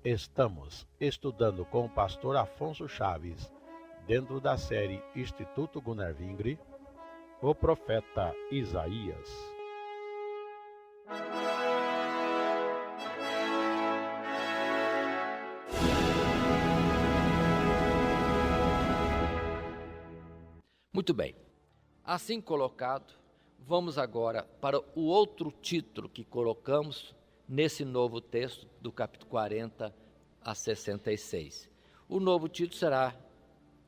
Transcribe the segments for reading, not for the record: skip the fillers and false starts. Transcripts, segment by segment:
Estamos estudando com o pastor Afonso Chaves, dentro da série Instituto Gunnar Vingre, o profeta Isaías. Muito bem, assim colocado, vamos agora para o outro título que colocamos nesse novo texto do capítulo 40 a 66. O novo título será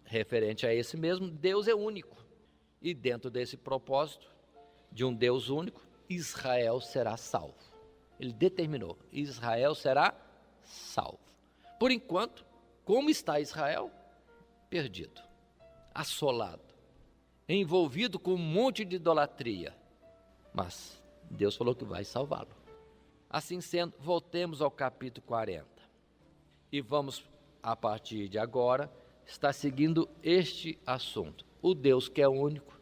referente a esse mesmo: Deus é único. E dentro desse propósito de um Deus único, Israel será salvo. Ele determinou: Israel será salvo. Por enquanto, como está Israel? Perdido, assolado, envolvido com um monte de idolatria. Mas Deus falou que vai salvá-lo. Assim sendo, voltemos ao capítulo 40. E vamos, a partir de agora, estar seguindo este assunto. O Deus que é único,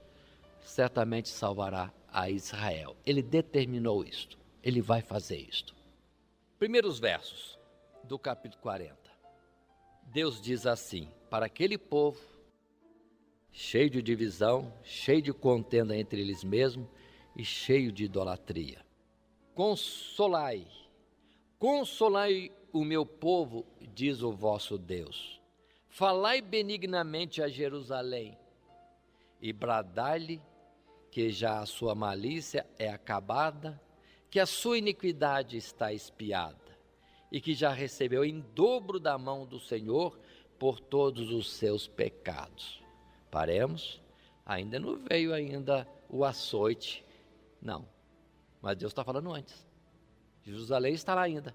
certamente salvará a Israel. Ele determinou isto. Ele vai fazer isto. Primeiros versos do capítulo 40. Deus diz assim: para aquele povo cheio de divisão, cheio de contenda entre eles mesmos e cheio de idolatria, consolai o meu povo, diz o vosso Deus. Falai benignamente a Jerusalém e bradai-lhe que já a sua malícia é acabada, que a sua iniquidade está expiada e que já recebeu em dobro da mão do Senhor por todos os seus pecados. Paremos, ainda não veio o açoite, não, mas Deus está falando antes. Jerusalém está lá ainda,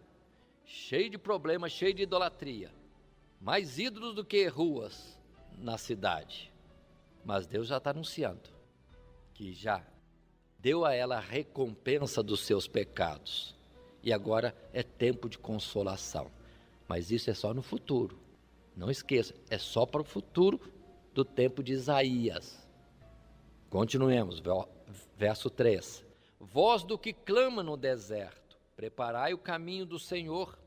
cheio de problemas, cheio de idolatria, mais ídolos do que ruas na cidade. Mas Deus já está anunciando que já deu a ela a recompensa dos seus pecados. E agora é tempo de consolação. Mas isso é só no futuro. Não esqueça, é só para o futuro do tempo de Isaías. Continuemos, verso 3. Voz do que clama no deserto, preparai o caminho do Senhor,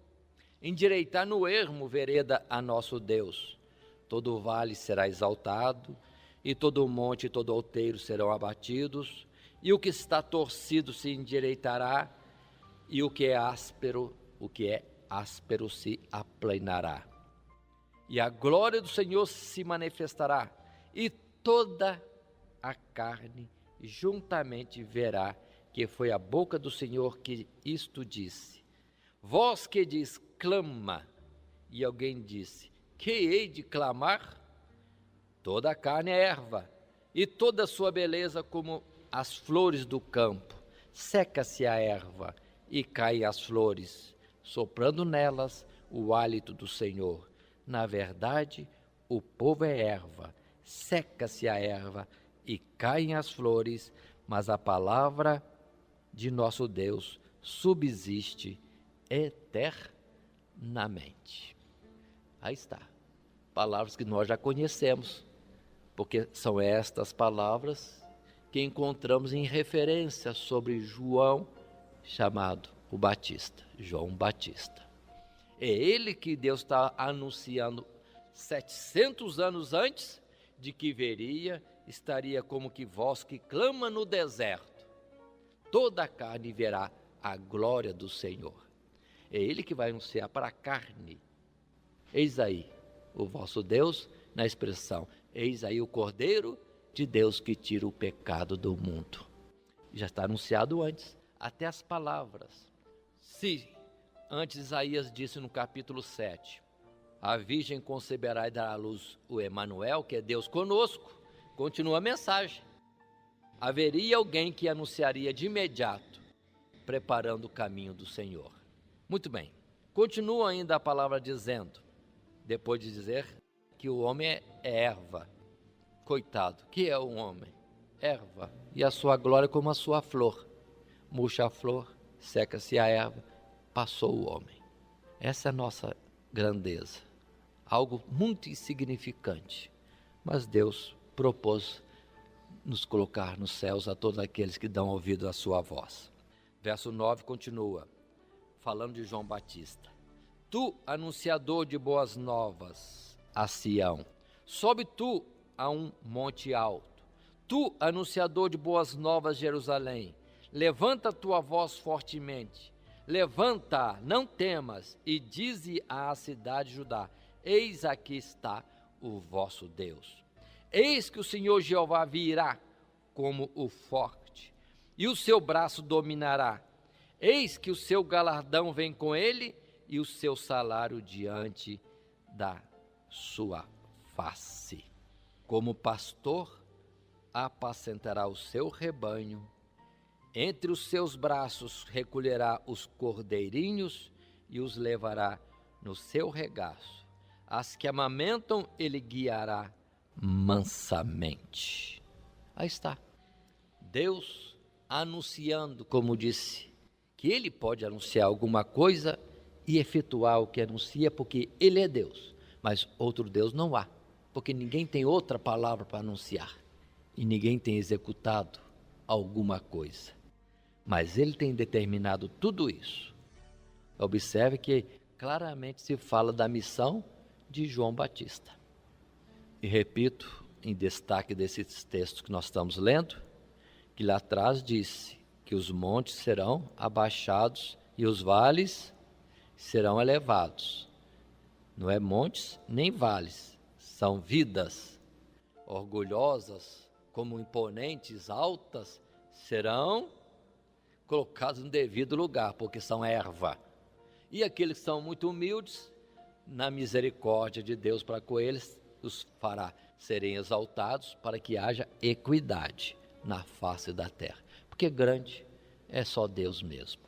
endireitai no ermo vereda a nosso Deus. Todo vale será exaltado, e todo monte e todo outeiro serão abatidos, e o que está torcido se endireitará, e o que é áspero se aplanará. E a glória do Senhor se manifestará, e toda a carne juntamente verá que foi a boca do Senhor que isto disse. Vós que diz, clama, e alguém disse, que hei de clamar? Toda a carne é erva, e toda a sua beleza como as flores do campo. Seca-se a erva, e caem as flores, soprando nelas o hálito do Senhor. Na verdade, o povo é erva, seca-se a erva, e caem as flores, mas a palavra de nosso Deus subsiste eternamente. Aí está, palavras que nós já conhecemos, porque são estas palavras que encontramos em referência sobre João, chamado o Batista, João Batista. É ele que Deus está anunciando 700 anos antes de que estaria como que voz que clama no deserto. Toda a carne verá a glória do Senhor. É ele que vai anunciar para a carne. Eis aí o vosso Deus, na expressão, eis aí o Cordeiro de Deus que tira o pecado do mundo. Já está anunciado antes, até as palavras. Se antes Isaías disse no capítulo 7, a virgem conceberá e dará à luz o Emanuel, que é Deus conosco, continua a mensagem. Haveria alguém que anunciaria de imediato, preparando o caminho do Senhor. Muito bem, continua ainda a palavra dizendo, depois de dizer que o homem é erva. Coitado, que é um homem? Erva, e a sua glória como a sua flor. Murcha a flor, seca-se a erva, passou o homem. Essa é a nossa grandeza, algo muito insignificante, mas Deus propôs nos colocar nos céus a todos aqueles que dão ouvido à sua voz. Verso 9 continua, falando de João Batista. tu, anunciador de boas novas, a Sião, sobe tu a um monte alto. Tu, anunciador de boas novas, Jerusalém, levanta tua voz fortemente. Levanta, não temas, e dize à cidade de Judá: eis aqui está o vosso Deus. Eis que o Senhor Jeová virá como o forte, e o seu braço dominará. Eis que o seu galardão vem com ele, e o seu salário diante da sua face. Como pastor, apacentará o seu rebanho, entre os seus braços recolherá os cordeirinhos e os levará no seu regaço. As que amamentam ele guiará mansamente. Aí está, Deus anunciando, como disse, que ele pode anunciar alguma coisa e efetuar o que anuncia, porque ele é Deus, mas outro Deus não há, porque ninguém tem outra palavra para anunciar, e ninguém tem executado alguma coisa, mas ele tem determinado tudo isso. Observe que claramente se fala da missão de João Batista, e repito, em destaque desses textos que nós estamos lendo, que lá atrás disse que os montes serão abaixados e os vales serão elevados. Não é montes nem vales, são vidas orgulhosas, como imponentes, altas, serão colocados no devido lugar, porque são erva. E aqueles que são muito humildes, na misericórdia de Deus para com eles, os fará serem exaltados, para que haja equidade na face da terra, porque grande é só Deus mesmo.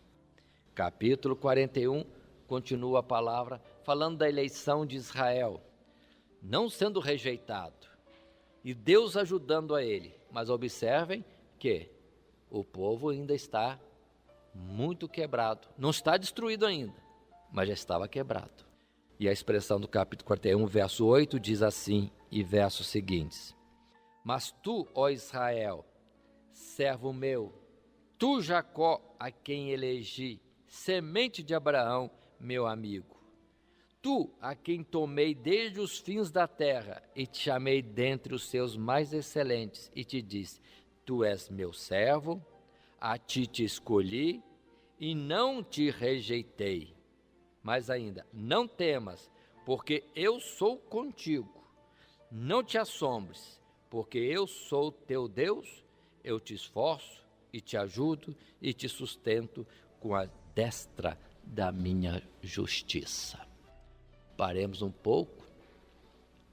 Capítulo 41, continua a palavra, falando da eleição de Israel, não sendo rejeitado, e Deus ajudando a ele. Mas observem que o povo ainda está muito quebrado, não está destruído ainda, mas já estava quebrado. E a expressão do capítulo 41, verso 8, diz assim, e versos seguintes: mas tu, ó Israel, servo meu, tu, Jacó, a quem elegi, semente de Abraão, meu amigo, tu, a quem tomei desde os fins da terra, e te chamei dentre os seus mais excelentes, e te disse: tu és meu servo, a ti te escolhi, e não te rejeitei. Mas ainda, não temas, porque eu sou contigo. Não te assombres, porque eu sou teu Deus, eu te esforço e te ajudo e te sustento com a destra da minha justiça. Paremos um pouco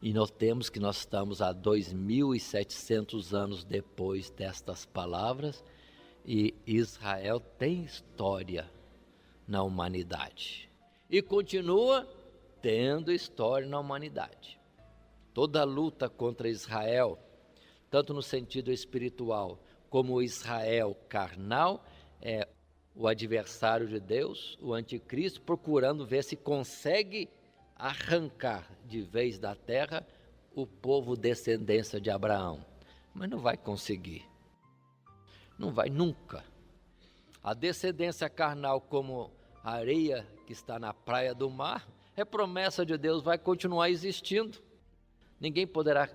e notemos que nós estamos há 2.700 anos depois destas palavras, e Israel tem história na humanidade e continua tendo história na humanidade. Toda a luta contra Israel, tanto no sentido espiritual como o Israel carnal, é o adversário de Deus, o anticristo, procurando ver se consegue arrancar de vez da terra o povo descendência de Abraão. Mas não vai conseguir. Não vai nunca. A descendência carnal, como a areia que está na praia do mar, é promessa de Deus, vai continuar existindo. Ninguém poderá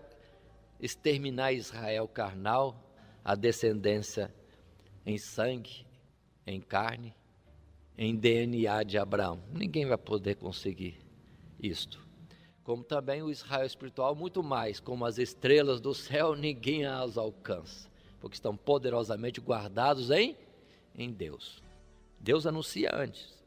exterminar Israel carnal, a descendência em sangue, em carne, em DNA de Abraão. Ninguém vai poder conseguir isto. Como também o Israel espiritual, muito mais, como as estrelas do céu, ninguém as alcança, porque estão poderosamente guardados em Deus. Deus anuncia antes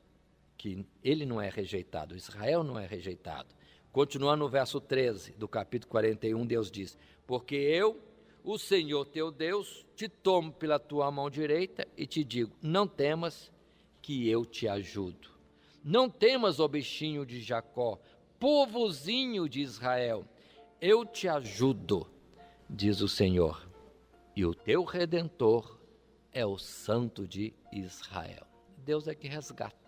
que ele não é rejeitado, Israel não é rejeitado. Continuando no verso 13 do capítulo 41, Deus diz: porque eu, o Senhor teu Deus, te tomo pela tua mão direita e te digo: não temas, que eu te ajudo. Não temas, ó bichinho de Jacó, povozinho de Israel, eu te ajudo, diz o Senhor, e o teu Redentor é o Santo de Israel. Deus é que resgata.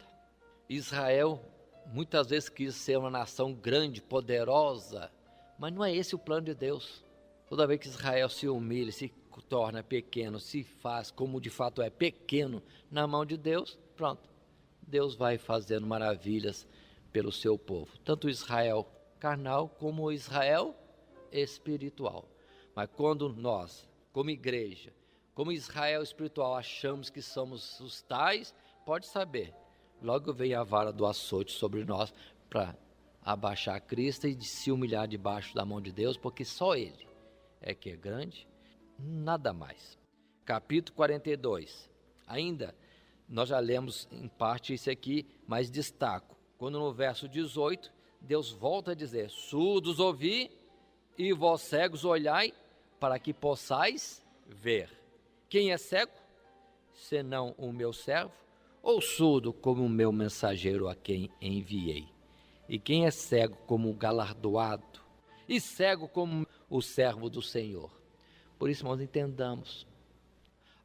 Israel muitas vezes quis ser uma nação grande, poderosa, mas não é esse o plano de Deus. Toda vez que Israel se humilha, se torna pequeno, se faz como de fato é, pequeno na mão de Deus, pronto, Deus vai fazendo maravilhas pelo seu povo, tanto o Israel carnal como o Israel espiritual. Mas quando nós, como igreja, como Israel espiritual, achamos que somos os tais, pode saber, logo vem a vara do açoite sobre nós para abaixar a crista e de se humilhar debaixo da mão de Deus, porque só Ele é que é grande, nada mais. Capítulo 42, ainda, nós já lemos em parte isso aqui, mas destaco, quando no verso 18, Deus volta a dizer, surdos ouvi e vós cegos olhai, para que possais ver. Quem é cego, senão o meu servo, ou surdo como o meu mensageiro a quem enviei? E quem é cego como o galardoado, e cego como o servo do Senhor? Por isso, nós entendamos,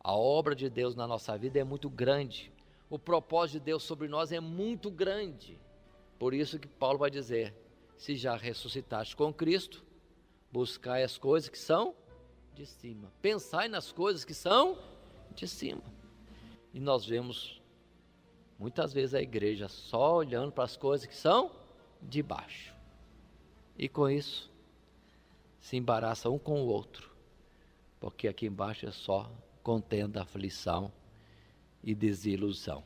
a obra de Deus na nossa vida é muito grande, o propósito de Deus sobre nós é muito grande. Por isso que Paulo vai dizer, se já ressuscitaste com Cristo, buscai as coisas que são de cima, pensai nas coisas que são de cima. E nós vemos muitas vezes a igreja só olhando para as coisas que são de baixo, e com isso se embaraça um com o outro, porque aqui embaixo é só contenda, aflição e desilusão.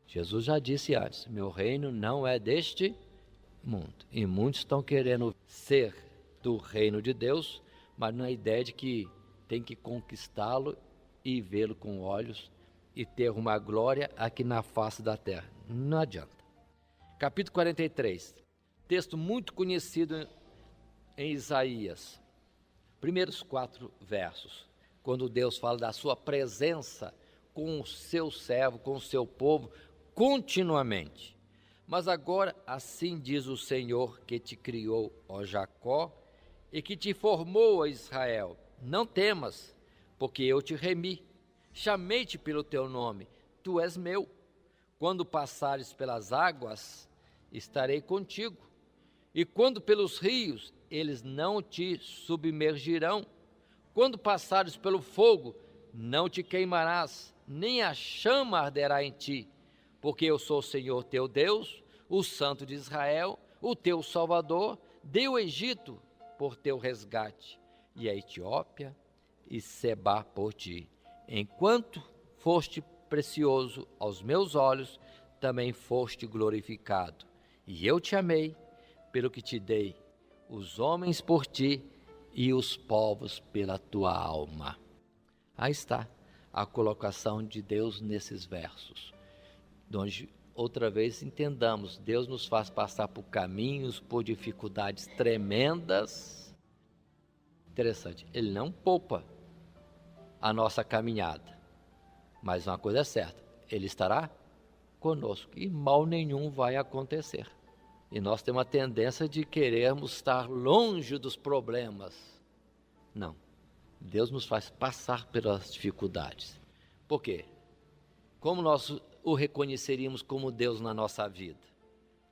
Jesus já disse antes, meu reino não é deste mundo, e muitos estão querendo ser do reino de Deus, mas na ideia de que tem que conquistá-lo e vê-lo com olhos e ter uma glória aqui na face da terra. Não adianta. Capítulo 43, texto muito conhecido em Isaías, primeiros 4 versos, quando Deus fala da sua presença com o seu servo, com o seu povo, continuamente. Mas agora, assim diz o Senhor que te criou, ó Jacó, e que te formou, ó Israel, não temas, porque eu te remi, chamei-te pelo teu nome, tu és meu. Quando passares pelas águas, estarei contigo, e quando pelos rios, eles não te submergirão. Quando passares pelo fogo, não te queimarás, nem a chama arderá em ti, porque eu sou o Senhor teu Deus, o Santo de Israel, o teu Salvador, dei o Egito por teu resgate, e a Etiópia e Sebá por ti. Enquanto foste precioso aos meus olhos, também foste glorificado. E eu te amei, pelo que te dei, os homens por ti e os povos pela tua alma. Aí está a colocação de Deus nesses versos, onde outra vez entendamos, Deus nos faz passar por caminhos, por dificuldades tremendas. Interessante, Ele não poupa a nossa caminhada, mas uma coisa é certa, Ele estará conosco e mal nenhum vai acontecer. E nós temos a tendência de querermos estar longe dos problemas. Não, Deus nos faz passar pelas dificuldades. Por quê? Como nós o reconheceríamos como Deus na nossa vida?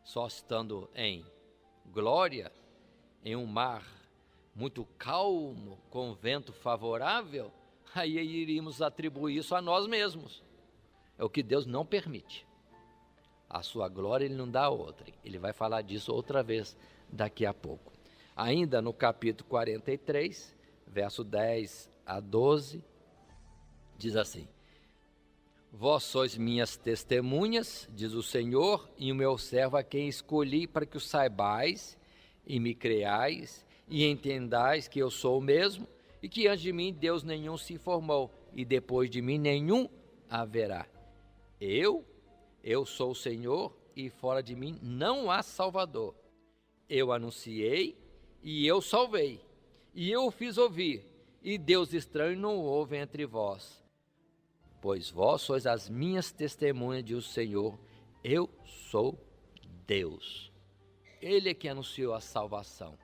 Só estando em glória, em um mar muito calmo, com vento favorável? Aí iríamos atribuir isso a nós mesmos. É o que Deus não permite. A sua glória Ele não dá a outra. Ele vai falar disso outra vez daqui a pouco. Ainda no capítulo 43, verso 10 a 12, diz assim: Vós sois minhas testemunhas, diz o Senhor, e o meu servo a quem escolhi, para que o saibais e me creais e entendais que eu sou o mesmo, e que antes de mim Deus nenhum se formou, e depois de mim nenhum haverá. Eu sou o Senhor, e fora de mim não há Salvador. Eu anunciei e eu salvei, e eu o fiz ouvir, e Deus estranho não houve entre vós. Pois vós sois as minhas testemunhas, diz o Senhor, eu sou Deus. Ele é que anunciou a salvação.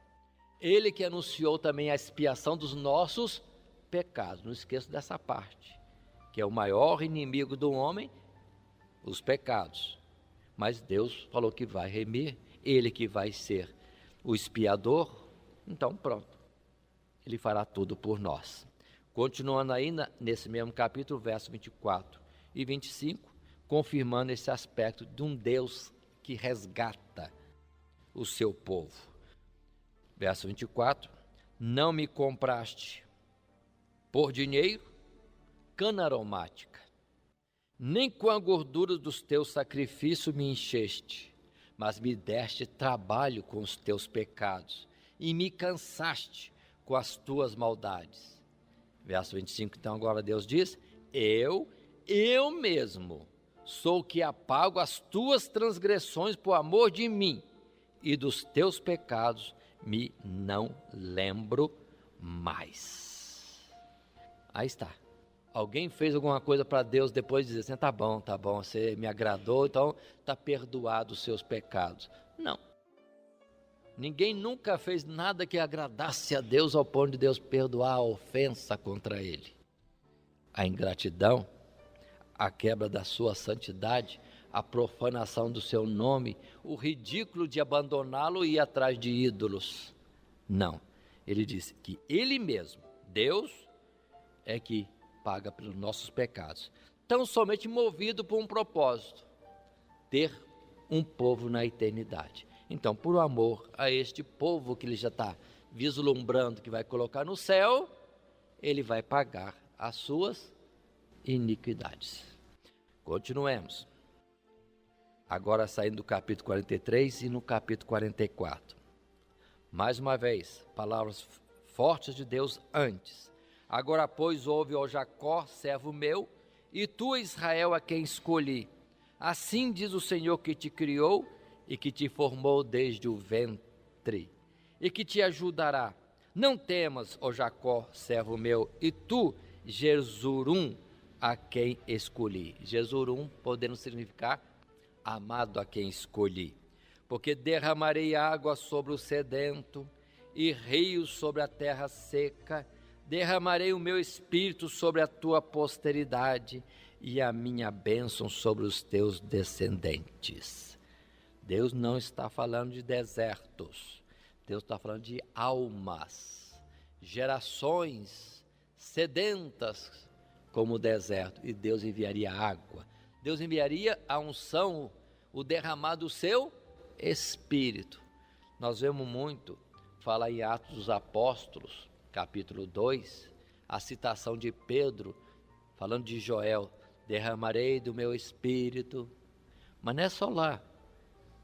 Ele que anunciou também a expiação dos nossos pecados. Não esqueça dessa parte, que é o maior inimigo do homem, os pecados. Mas Deus falou que vai remir, Ele que vai ser o expiador. Então pronto, Ele fará tudo por nós. Continuando ainda nesse mesmo capítulo, verso 24 e 25, confirmando esse aspecto de um Deus que resgata o seu povo. Verso 24: não me compraste por dinheiro cana aromática, nem com a gordura dos teus sacrifícios me encheste, mas me deste trabalho com os teus pecados e me cansaste com as tuas maldades. Verso 25, então agora Deus diz: eu mesmo sou o que apago as tuas transgressões por amor de mim, e dos teus pecados me não lembro mais. Aí está. Alguém fez alguma coisa para Deus depois de dizer assim: tá bom, você me agradou, então está perdoado os seus pecados. Não. Ninguém nunca fez nada que agradasse a Deus ao ponto de Deus perdoar a ofensa contra ele. A ingratidão, a quebra da sua santidade, a profanação do seu nome, o ridículo de abandoná-lo e ir atrás de ídolos. Não. Ele disse que ele mesmo, Deus, é que paga pelos nossos pecados, tão somente movido por um propósito: ter um povo na eternidade. Então, por amor a este povo que ele já está vislumbrando que vai colocar no céu, ele vai pagar as suas iniquidades. Continuemos. Agora saindo do capítulo 43 e no capítulo 44. Mais uma vez, palavras fortes de Deus antes. Agora, pois, ouve, ó Jacó, servo meu, e tu, Israel, a quem escolhi. Assim diz o Senhor que te criou e que te formou desde o ventre, e que te ajudará. Não temas, ó Jacó, servo meu, e tu, Jesurum, a quem escolhi. Jesurum podendo significar amado a quem escolhi. Porque derramarei água sobre o sedento e rios sobre a terra seca. Derramarei o meu espírito sobre a tua posteridade e a minha bênção sobre os teus descendentes. Deus não está falando de desertos. Deus está falando de almas, gerações sedentas como o deserto. E Deus enviaria água. Deus enviaria a unção, o derramar do seu espírito. Nós vemos muito falar em Atos dos Apóstolos, capítulo 2, a citação de Pedro, falando de Joel: derramarei do meu espírito. Mas não é só lá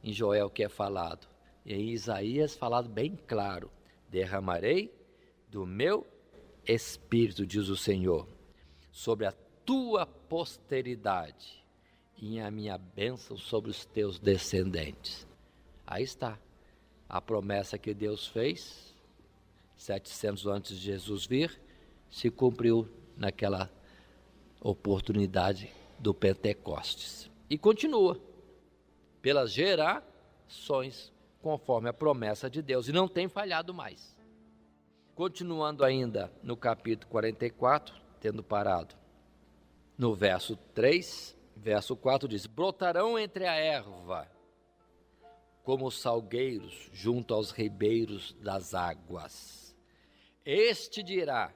em Joel que é falado. E em Isaías falado bem claro: derramarei do meu espírito, diz o Senhor, sobre a tua posteridade e a minha bênção sobre os teus descendentes. Aí está a promessa que Deus fez 700 antes de Jesus vir, se cumpriu naquela oportunidade do Pentecostes. E continua, pelas gerações, conforme a promessa de Deus, e não tem falhado mais. Continuando ainda no capítulo 44, tendo parado no verso 3, verso 4 diz: brotarão entre a erva, como os salgueiros junto aos ribeiros das águas. Este dirá: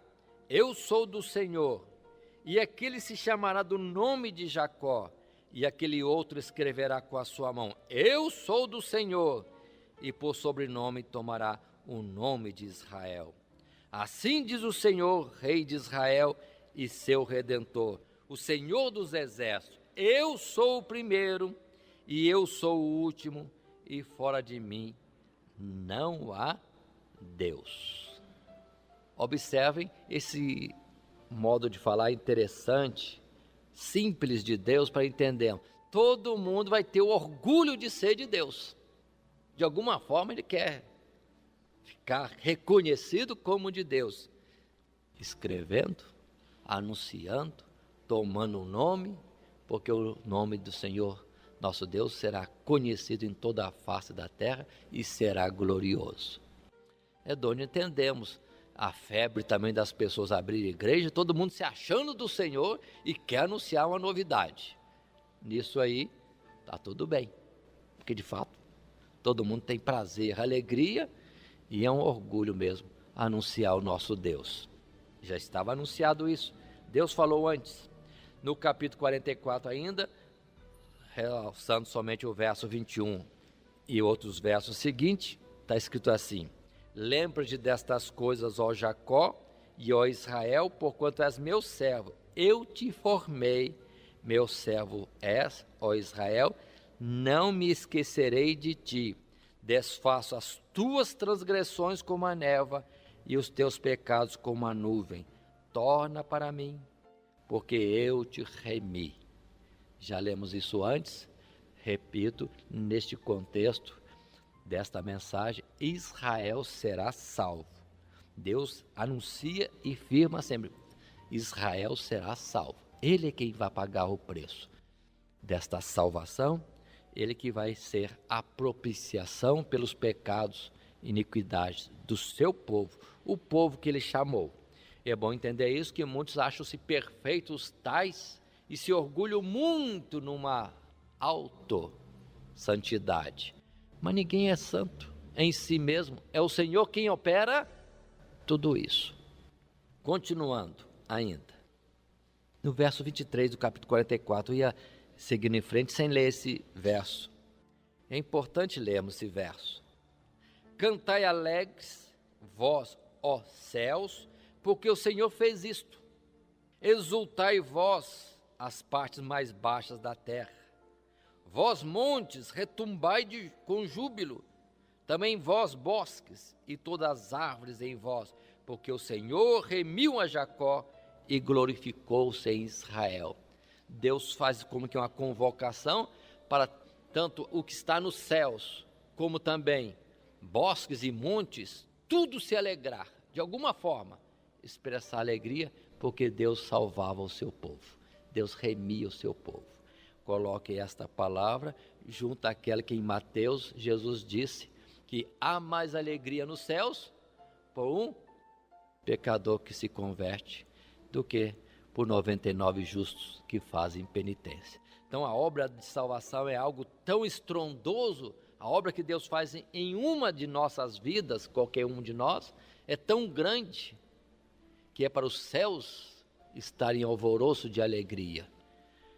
eu sou do Senhor, e aquele se chamará do nome de Jacó, e aquele outro escreverá com a sua mão: eu sou do Senhor, e por sobrenome tomará o nome de Israel. Assim diz o Senhor, Rei de Israel e seu Redentor, o Senhor dos Exércitos: eu sou o primeiro e eu sou o último, e fora de mim não há Deus. Observem esse modo de falar interessante, simples de Deus, para entender. Todo mundo vai ter o orgulho de ser de Deus. De alguma forma ele quer ficar reconhecido como de Deus, escrevendo, anunciando, tomando o nome, porque o nome do Senhor nosso Deus será conhecido em toda a face da terra e será glorioso. É de onde entendemos a febre também das pessoas abrirem igreja, todo mundo se achando do Senhor e quer anunciar uma novidade. Nisso aí está tudo bem, porque de fato todo mundo tem prazer, alegria, e é um orgulho mesmo anunciar o nosso Deus. Já estava anunciado isso, Deus falou antes. No capítulo 44 ainda, realçando somente o verso 21 e outros versos seguintes, está escrito assim: lembra-te destas coisas, ó Jacó, e ó Israel, porquanto és meu servo, eu te formei, meu servo és, ó Israel, não me esquecerei de ti, desfaço as tuas transgressões como a névoa e os teus pecados como a nuvem, torna para mim, porque eu te remi. Já lemos isso antes, repito, neste contexto desta mensagem, Israel será salvo. Deus anuncia e firma sempre, Israel será salvo. Ele é quem vai pagar o preço desta salvação, ele que vai ser a propiciação pelos pecados e iniquidades do seu povo, o povo que ele chamou. E é bom entender isso, que muitos acham-se perfeitos tais e se orgulham muito numa autossantidade. Mas ninguém é santo em si mesmo, é o Senhor quem opera tudo isso. Continuando ainda, no verso 23 do capítulo 44, eu ia seguindo em frente sem ler esse verso. É importante lermos esse verso. Cantai alegres, vós, ó céus, porque o Senhor fez isto. Exultai vós, as partes mais baixas da terra. Vós, montes, retumbai com júbilo. Também vós, bosques, e todas as árvores em vós, porque o Senhor remiu a Jacó e glorificou-se em Israel. Deus faz como que uma convocação para tanto o que está nos céus, como também bosques e montes, tudo se alegrar, de alguma forma, expressar alegria, porque Deus salvava o seu povo, Deus remia o seu povo. Coloque esta palavra junto àquela que em Mateus Jesus disse que há mais alegria nos céus por um pecador que se converte do que por 99 justos que fazem penitência. Então a obra de salvação é algo tão estrondoso, a obra que Deus faz em uma de nossas vidas, qualquer um de nós, é tão grande que é para os céus estarem em alvoroço de alegria.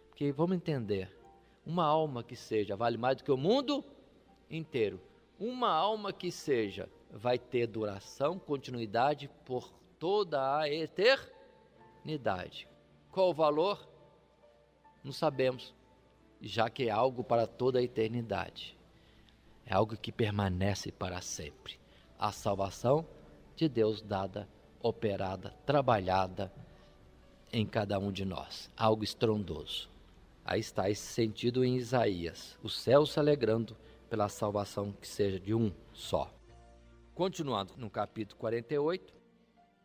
Porque vamos entender, uma alma que seja vale mais do que o mundo inteiro. Uma alma que seja vai ter duração, continuidade por toda a eternidade. Qual o valor? Não sabemos, já que é algo para toda a eternidade. É algo que permanece para sempre. A salvação de Deus dada, operada, trabalhada em cada um de nós. Algo estrondoso. Aí está esse sentido em Isaías. O céu se alegrando pela salvação que seja de um só. Continuando no capítulo 48,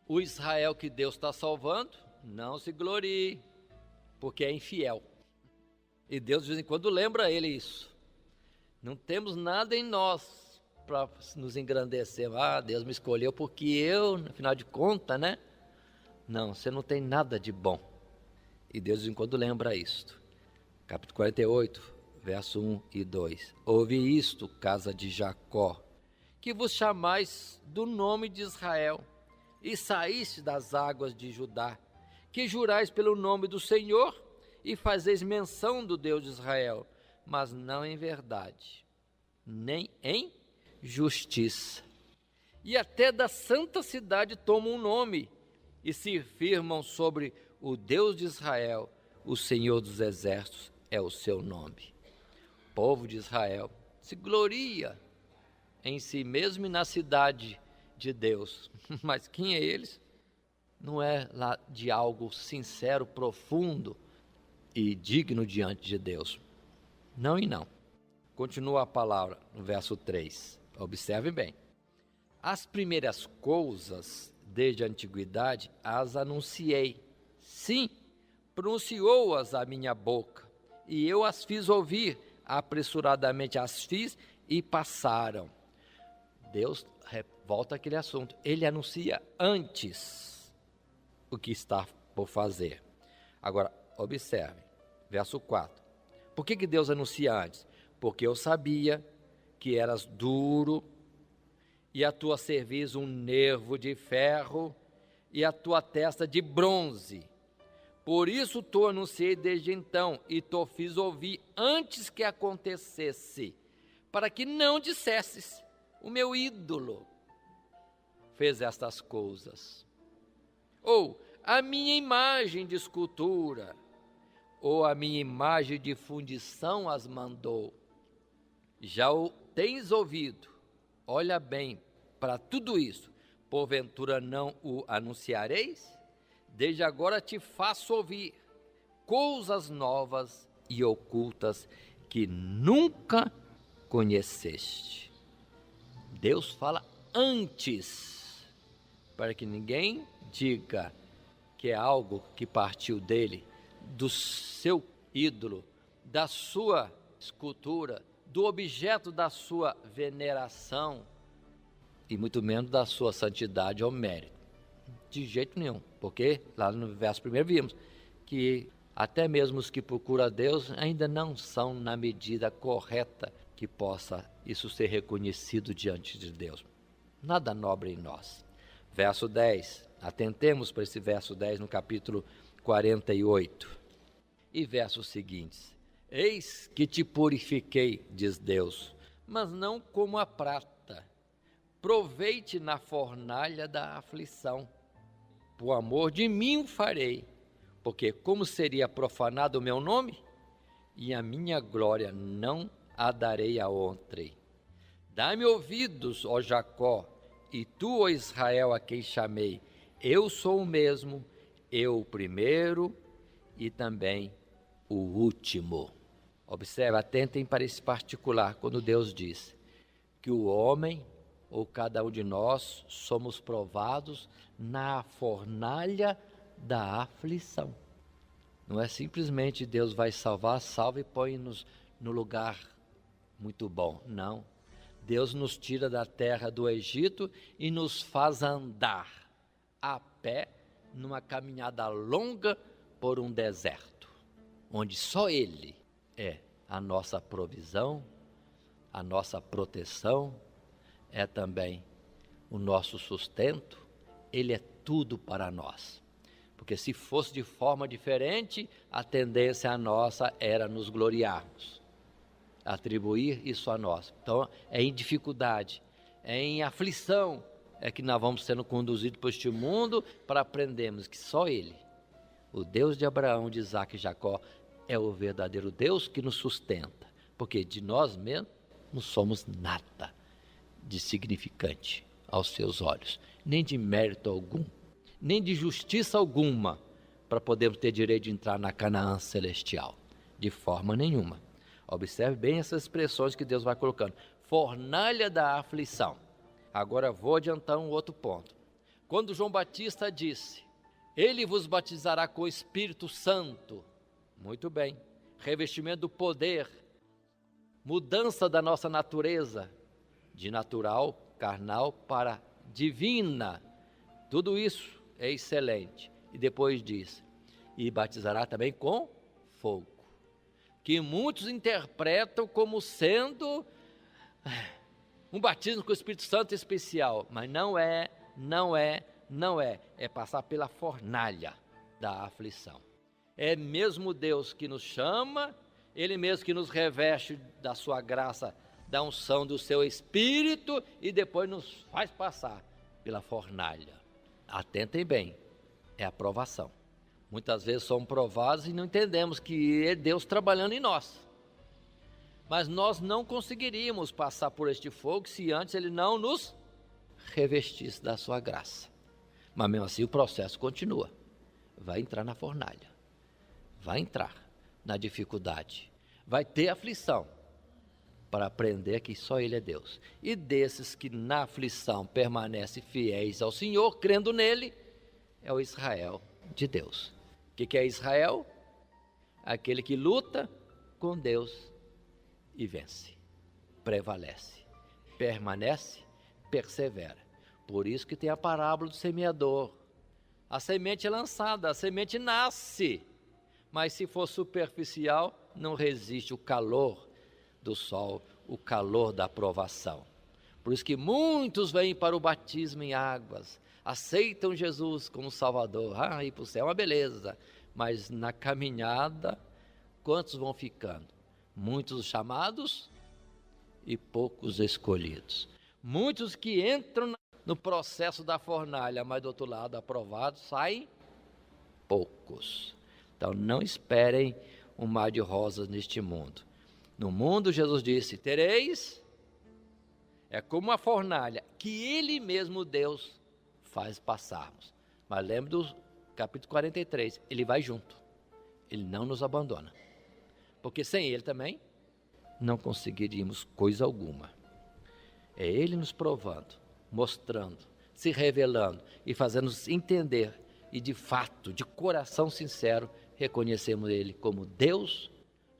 o Israel que Deus está salvando, não se glorie, porque é infiel. E Deus de vez em quando lembra ele isso. Não temos nada em nós para nos engrandecer. Deus me escolheu porque eu, no final de contas, né? Não, você não tem nada de bom. E Deus de vez em quando lembra isto. Capítulo 48, verso 1 e 2. Ouve isto, casa de Jacó, que vos chamais do nome de Israel, e saíste das águas de Judá, que jurais pelo nome do Senhor, e fazeis menção do Deus de Israel, mas não em verdade, nem em justiça. E até da santa cidade tomam um nome, e se firmam sobre o Deus de Israel, o Senhor dos exércitos é o seu nome. O povo de Israel se gloria em si mesmo e na cidade de Deus. Mas quem é eles? Não é lá de algo sincero, profundo e digno diante de Deus. Não e não. Continua a palavra no verso 3. Observe bem. As primeiras coisas desde a antiguidade as anunciei. Sim, pronunciou-as a minha boca. E eu as fiz ouvir, apressuradamente as fiz e passaram. Deus volta àquele assunto. Ele anuncia antes o que está por fazer. Agora, observe, verso 4. Por que Deus anuncia antes? Porque eu sabia que eras duro, e a tua cerviz um nervo de ferro, e a tua testa de bronze. Por isso tu anunciei desde então, e tu fiz ouvir antes que acontecesse, para que não dissesses, o meu ídolo fez estas coisas, ou a minha imagem de escultura, ou a minha imagem de fundição as mandou. Já o tens ouvido, olha bem para tudo isso, porventura não o anunciareis? Desde agora te faço ouvir coisas novas e ocultas que nunca conheceste. Deus fala antes, para que ninguém diga que é algo que partiu dele, do seu ídolo, da sua escultura, do objeto da sua veneração, e muito menos da sua santidade ou mérito. De jeito nenhum, porque lá no verso 1 vimos que até mesmo os que procuram a Deus ainda não são na medida correta que possa isso ser reconhecido diante de Deus. Nada nobre em nós. Verso 10, atentemos para esse verso 10 no capítulo 48. E versos seguintes: eis que te purifiquei, diz Deus, mas não como a prata. Provei-te na fornalha da aflição. Por amor de mim o farei, porque como seria profanado o meu nome? E a minha glória não a darei a outrem. Dá-me ouvidos, ó Jacó, e tu, ó Israel, a quem chamei. Eu sou o mesmo, eu o primeiro e também o último. Observe, atentem para esse particular, quando Deus diz que o homem, ou cada um de nós, somos provados na fornalha da aflição. Não é simplesmente Deus vai salvar, salva e põe-nos no lugar muito bom. Não. Deus nos tira da terra do Egito e nos faz andar a pé numa caminhada longa por um deserto, onde só Ele é a nossa provisão, a nossa proteção, é também o nosso sustento. Ele é tudo para nós. Porque se fosse de forma diferente, a tendência a nossa era nos gloriarmos, atribuir isso a nós. Então, é em dificuldade, é em aflição, é que nós vamos sendo conduzidos por este mundo para aprendermos que só Ele, o Deus de Abraão, de Isaac e Jacó, é o verdadeiro Deus que nos sustenta. Porque de nós mesmos não somos nada de significante aos seus olhos, nem de mérito algum, nem de justiça alguma, para podermos ter direito de entrar na Canaã celestial, de forma nenhuma. Observe bem essas expressões que Deus vai colocando. Fornalha da aflição. Agora vou adiantar um outro ponto. Quando João Batista disse, ele vos batizará com o Espírito Santo, muito bem, revestimento do poder, mudança da nossa natureza, de natural, carnal, para divina, tudo isso é excelente. E depois diz, e batizará também com fogo, que muitos interpretam como sendo um batismo com o Espírito Santo especial, mas não é, é passar pela fornalha da aflição. É mesmo Deus que nos chama, Ele mesmo que nos reveste da sua graça, da unção do seu Espírito e depois nos faz passar pela fornalha. Atentem bem, é a provação. Muitas vezes somos provados e não entendemos que é Deus trabalhando em nós. Mas nós não conseguiríamos passar por este fogo se antes Ele não nos revestisse da sua graça. Mas mesmo assim o processo continua. Vai entrar na fornalha, vai entrar na dificuldade, vai ter aflição, para aprender que só Ele é Deus. E desses que na aflição permanecem fiéis ao Senhor, crendo nele, é o Israel de Deus. O que é Israel? Aquele que luta com Deus e vence, prevalece, permanece, persevera. Por isso que tem a parábola do semeador. A semente é lançada, a semente nasce, mas se for superficial, não resiste o calor do sol, o calor da provação. Por isso que muitos vêm para o batismo em águas, aceitam Jesus como Salvador, ir para o céu é uma beleza, mas na caminhada, quantos vão ficando? Muitos chamados e poucos escolhidos. Muitos que entram no processo da fornalha, mas do outro lado, aprovados, saem poucos. Então não esperem um mar de rosas neste mundo. No mundo, Jesus disse, tereis, é como uma fornalha que Ele mesmo, Deus, faz passarmos. Mas lembre do capítulo 43, Ele vai junto, Ele não nos abandona. Porque sem Ele também não conseguiríamos coisa alguma. É Ele nos provando, mostrando, se revelando e fazendo-nos entender e de fato, de coração sincero, reconhecemos Ele como Deus,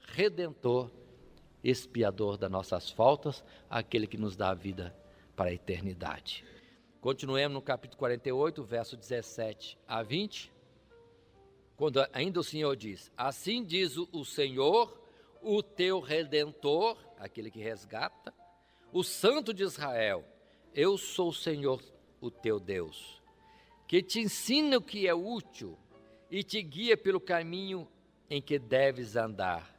Redentor, expiador das nossas faltas, aquele que nos dá a vida para a eternidade. Continuemos no capítulo 48, verso 17 a 20, quando ainda o Senhor diz, assim diz o Senhor, o teu Redentor, aquele que resgata, o Santo de Israel, eu sou o Senhor, o teu Deus, que te ensina o que é útil e te guia pelo caminho em que deves andar.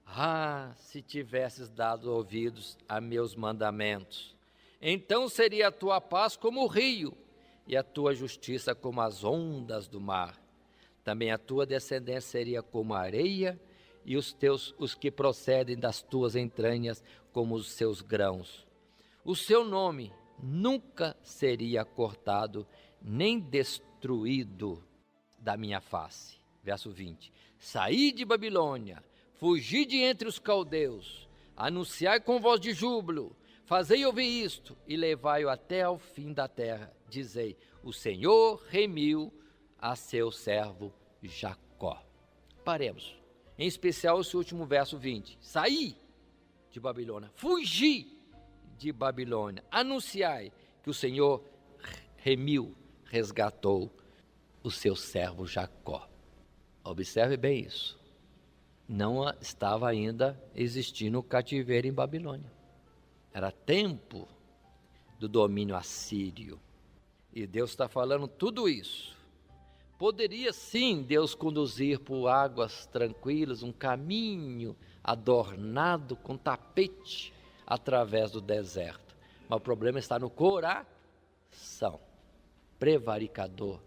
Ah, se tivesses dado ouvidos a meus mandamentos, então seria a tua paz como o rio e a tua justiça como as ondas do mar. Também a tua descendência seria como a areia e os que procedem das tuas entranhas como os seus grãos. O seu nome nunca seria cortado nem destruído da minha face. Verso 20. Saí de Babilônia, fugi de entre os caldeus, anunciai com voz de júbilo, fazei ouvir isto e levai-o até ao fim da terra. Dizei, o Senhor remiu a seu servo Jacó. Paremos. Em especial esse último verso 20. Saí de Babilônia, fugi de Babilônia, anunciai que o Senhor remiu, resgatou o seu servo Jacó. Observe bem isso. Não estava ainda existindo o cativeiro em Babilônia. Era tempo do domínio assírio. E Deus está falando tudo isso. Poderia sim Deus conduzir por águas tranquilas, um caminho adornado com tapete através do deserto. Mas o problema está no coração prevaricador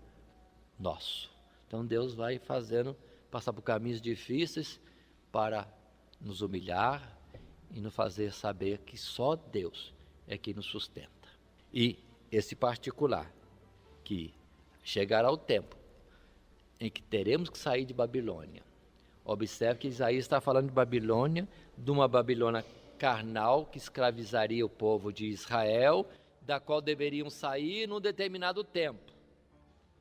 nosso. Então Deus vai fazendo, passar por caminhos difíceis para nos humilhar e nos fazer saber que só Deus é que nos sustenta. E esse particular, que chegará o tempo em que teremos que sair de Babilônia. Observe que Isaías está falando de Babilônia, de uma Babilônia carnal que escravizaria o povo de Israel, da qual deveriam sair num determinado tempo,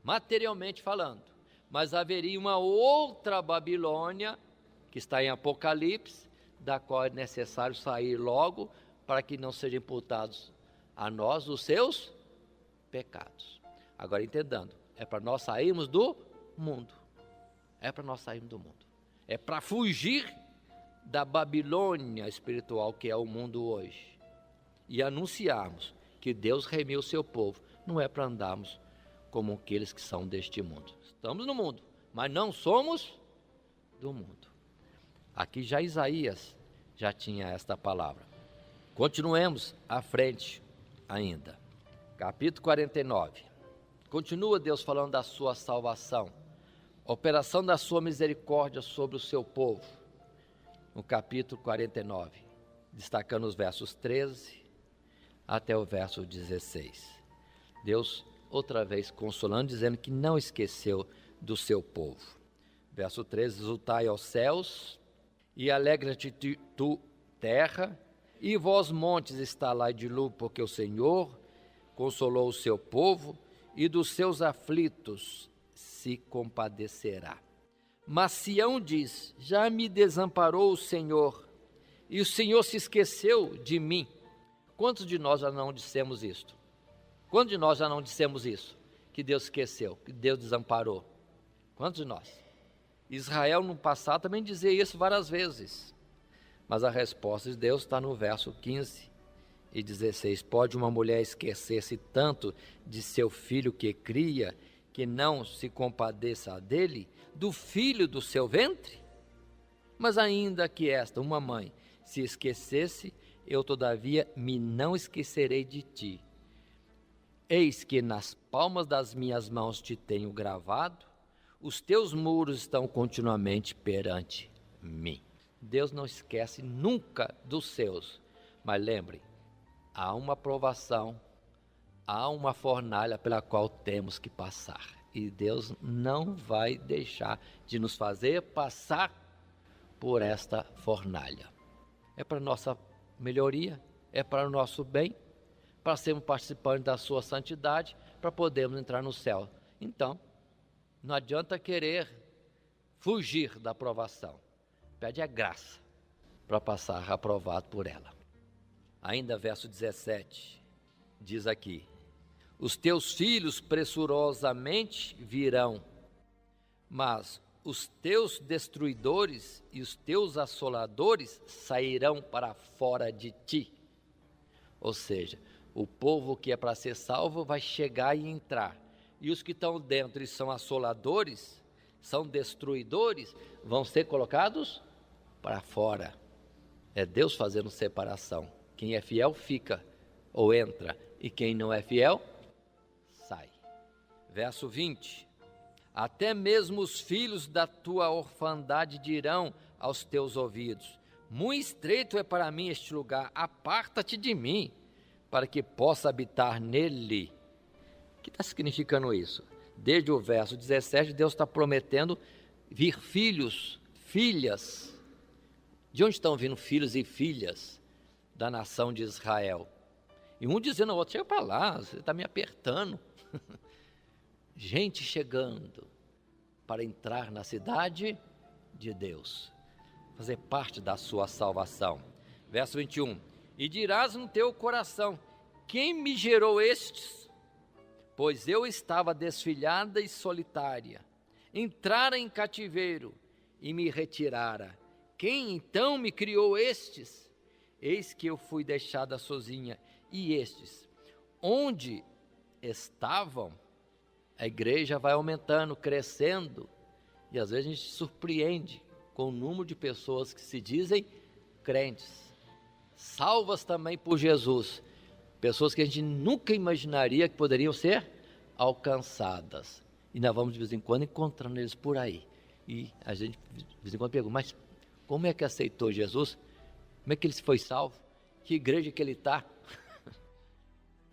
materialmente falando. Mas haveria uma outra Babilônia, que está em Apocalipse, da qual é necessário sair logo, para que não sejam imputados a nós os seus pecados. Agora entendendo, é para nós sairmos do mundo. É para nós sairmos do mundo. É para fugir da Babilônia espiritual que é o mundo hoje. E anunciarmos que Deus remiu o seu povo. Não é para andarmos como aqueles que são deste mundo. Estamos no mundo, mas não somos do mundo. Aqui já Isaías já tinha esta palavra. Continuemos à frente ainda. Capítulo 49. Continua Deus falando da sua salvação. Operação da sua misericórdia sobre o seu povo. No capítulo 49. Destacando os versos 13 até o verso 16. Deus outra vez consolando, dizendo que não esqueceu do seu povo. Verso 13, exultai aos céus, e alegra-te tu, terra, e vós montes estalai de luto, porque o Senhor consolou o seu povo, e dos seus aflitos se compadecerá. Mas Sião diz, já me desamparou o Senhor, e o Senhor se esqueceu de mim. Quantos de nós já não dissemos isto? Quantos de nós já não dissemos isso? Que Deus esqueceu, que Deus desamparou. Quantos de nós? Israel no passado também dizia isso várias vezes. Mas a resposta de Deus está no verso 15 e 16. Pode uma mulher esquecer-se tanto de seu filho que cria, que não se compadeça dele, do filho do seu ventre? Mas ainda que esta, uma mãe, se esquecesse, eu todavia me não esquecerei de ti. Eis que nas palmas das minhas mãos te tenho gravado, os teus muros estão continuamente perante mim. Deus não esquece nunca dos seus, mas lembre, há uma provação, há uma fornalha pela qual temos que passar. E Deus não vai deixar de nos fazer passar por esta fornalha. É para nossa melhoria, é para o nosso bem, para sermos participantes da sua santidade, para podermos entrar no céu. Então, não adianta querer fugir da provação. Pede a graça para passar aprovado por ela. Ainda verso 17, diz aqui: os teus filhos pressurosamente virão, mas os teus destruidores e os teus assoladores sairão para fora de ti. Ou seja, o povo que é para ser salvo vai chegar e entrar, e os que estão dentro e são assoladores, são destruidores, vão ser colocados para fora. É Deus fazendo separação. Quem é fiel fica ou entra, e quem não é fiel sai. Verso 20: até mesmo os filhos da tua orfandade dirão aos teus ouvidos: muito estreito é para mim este lugar, aparta-te de mim, para que possa habitar nele. O que está significando isso? Desde o verso 17, Deus está prometendo vir filhos, filhas. De onde estão vindo filhos e filhas da nação de Israel? E um dizendo ao outro: chega para lá, você está me apertando. Gente chegando para entrar na cidade de Deus, fazer parte da sua salvação. Verso 21: e dirás no teu coração: quem me gerou estes? Pois eu estava desfilhada e solitária, entrara em cativeiro e me retirara. Quem então me criou estes? Eis que eu fui deixada sozinha. E estes, onde estavam? A igreja vai aumentando, crescendo, e às vezes a gente se surpreende com o número de pessoas que se dizem crentes, salvas também por Jesus, pessoas que a gente nunca imaginaria que poderiam ser alcançadas, e nós vamos de vez em quando encontrando eles por aí, e a gente de vez em quando pergunta: mas como é que aceitou Jesus? Como é que ele foi salvo? Que igreja que ele está?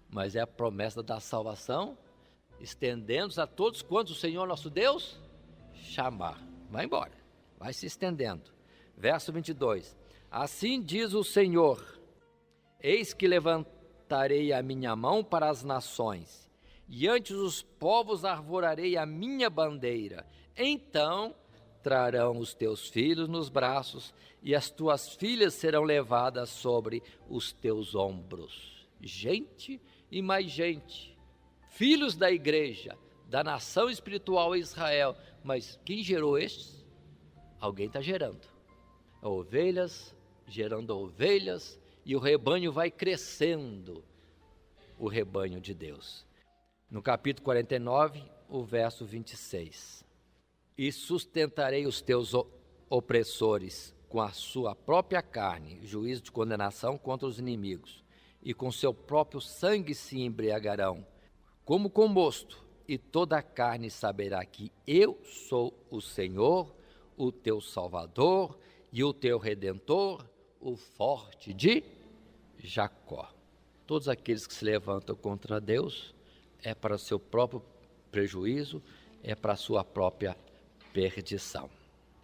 Mas é a promessa da salvação, estendendo-se a todos quantos o Senhor nosso Deus chamar. Vai embora, vai se estendendo. Verso 22: assim diz o Senhor: eis que levantarei a minha mão para as nações, e ante os povos arvorarei a minha bandeira. Então trarão os teus filhos nos braços, e as tuas filhas serão levadas sobre os teus ombros. Gente e mais gente, filhos da igreja, da nação espiritual Israel. Mas quem gerou estes? Alguém está gerando. Ovelhas gerando ovelhas, e o rebanho vai crescendo, o rebanho de Deus. No capítulo 49, o verso 26: e sustentarei os teus opressores com a sua própria carne, juízo de condenação contra os inimigos, e com seu próprio sangue se embriagarão, como com mosto, e toda a carne saberá que eu sou o Senhor, o teu Salvador e o teu Redentor, o forte de Jacó. Todos aqueles que se levantam contra Deus é para o seu próprio prejuízo, é para a sua própria perdição.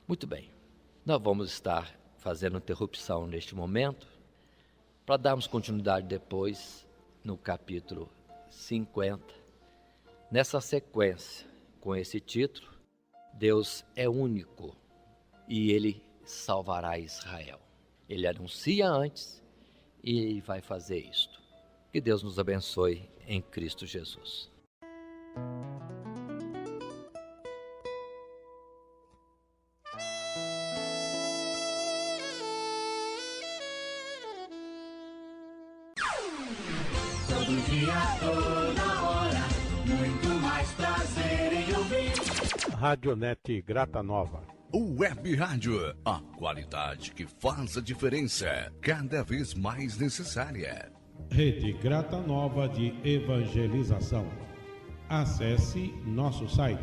Muito bem, nós vamos estar fazendo interrupção neste momento, para darmos continuidade depois no capítulo 50, nessa sequência, com esse título: Deus é único e Ele salvará Israel. Ele anuncia antes e Ele vai fazer isto. Que Deus nos abençoe em Cristo Jesus. Todo dia, toda hora, muito mais prazer em Radionete Grata Nova. Web Rádio, a qualidade que faz a diferença, cada vez mais necessária. Rede Grata Nova de Evangelização. Acesse nosso site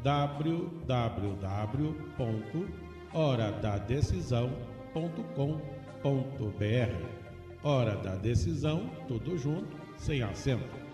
www.horadadecisão.com.br. Hora da Decisão, tudo junto, sem acento.